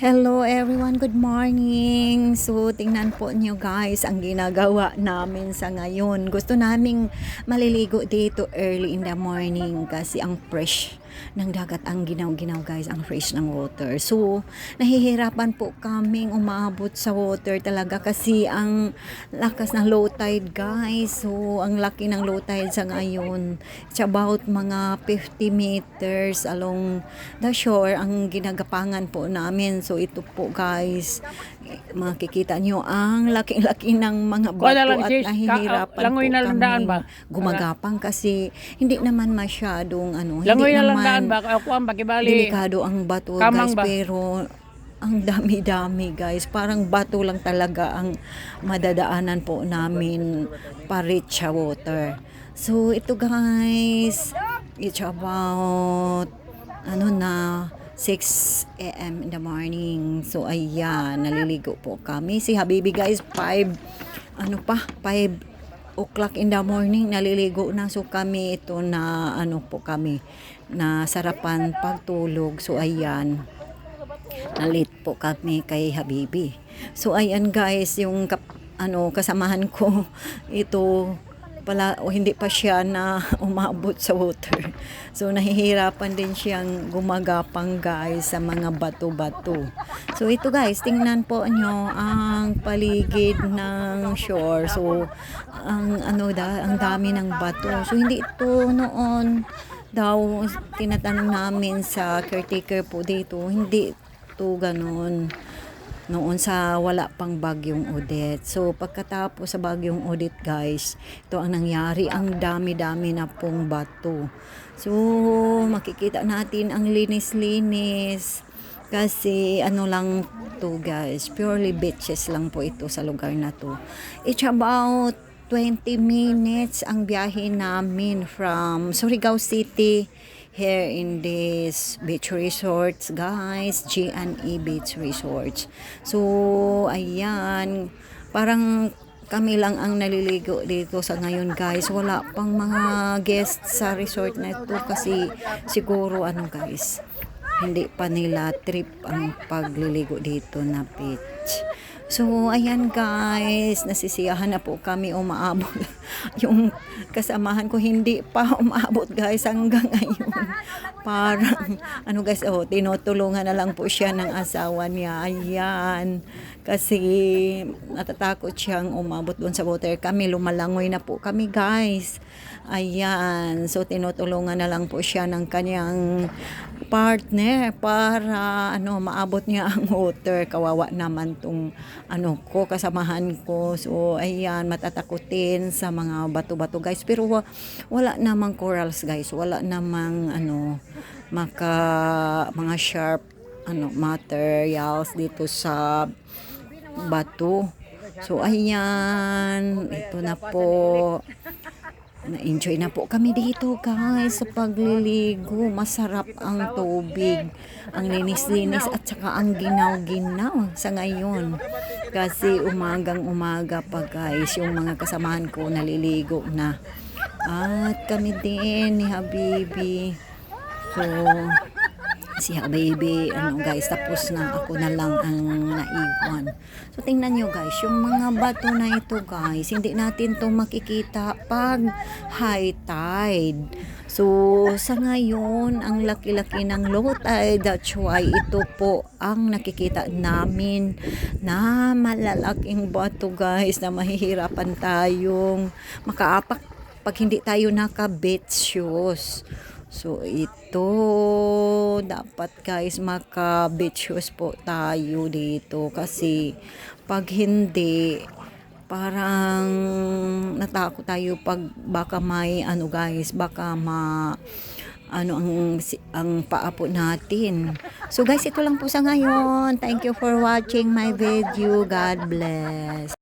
Hello everyone, good morning. So, tingnan po niyo guys ang ginagawa namin sa ngayon. Gusto naming maliligo dito early in the morning kasi ang fresh ng dagat, ang ginaw-ginaw guys, ang fresh ng water. So, nahihirapan po kaming umabot sa water talaga kasi ang lakas ng low tide guys. So, ang laki ng low tide sa ngayon. It's about mga 50 meters along the shore ang ginagapangan po namin. So ito po guys, makikita nyo ang laki-laki ng mga bato at nahihirapan langoy po na landaan kami ba? gumagapang kasi hindi naman masyadong Langoy hindi na landaan naman ba? Ako ang bakibali. delikado ang bato Kamang guys, ba? pero ang dami-dami guys, parang bato lang talaga ang madadaanan po namin pa-reach sa water. So ito guys, it's about 6 a.m. in the morning. So ayan, naliligo po kami. Si Habibi guys, 5 o'clock in the morning naliligo na. So kami ito na na sarapan pagtulog. So ayan, nalit po kami kay Habibi. So ayan guys, yung kasamahan ko ito pala hindi pa siya na umabot sa water. So nahihirapan din siyang gumagapang guys sa mga bato-bato. So ito guys, tingnan po nyo ang paligid ng shore. So ang dami ng bato. So hindi ito noon daw tinatanong namin sa caretaker po dito. Hindi ito ganun noon sa wala pang bagyong Odette. So pagkatapos sa bagyong Odette guys, ito ang nangyari, ang dami-dami na pong bato. So makikita natin ang linis-linis kasi lang to guys, purely beaches lang po ito sa lugar na to. It's about 20 minutes ang biyahe namin from Surigao City here in this beach resorts guys, G&E Beach Resorts. So ayan, parang kami lang ang naliligo dito sa ngayon guys. Wala pang mga guests sa resort na ito kasi siguro guys, hindi pa nila trip ang pagliligo dito na beach. So, ayan guys, nasisiyahan na po kami umaabot. Yung kasamahan ko hindi pa umaabot guys hanggang ngayon. Parang, guys, tinutulungan na lang po siya ng asawa niya. Ayan, kasi natatakot siyang umabot doon sa water. Kami, lumalangoy na po kami guys. Ayan, so tinutulungan na lang po siya ng kanyang partner para maabot niya ang water. Kawawa naman tong kasamahan ko. So ayan, matatakutin sa mga bato-bato guys, pero wala namang corals guys, wala namang mga sharp materials dito sa bato. So ayan, ito na po, na-enjoy na po kami dito guys sa pagliligo. Masarap ang tubig, ang linis-linis at saka ang ginaw-ginaw sa ngayon kasi umagang-umaga pa guys, yung mga kasamahan ko naliligo na at kami din ni Habibi. So si Habibi guys, tapos na, ako na lang ang naiwan. So tingnan nyo guys, yung mga bato na ito guys, hindi natin to makikita pag high tide. So sa ngayon, ang laki-laki ng low tide, that's why ito po ang nakikita namin na malalaking bato guys, na mahihirapan tayong makaapak pag hindi tayo naka-beach shoes. So ito, dapat guys maka-beach shoes po tayo dito kasi pag hindi, parang natakot tayo pag baka may guys, baka ang paa po natin. So guys, ito lang po sa ngayon. Thank you for watching my video. God bless.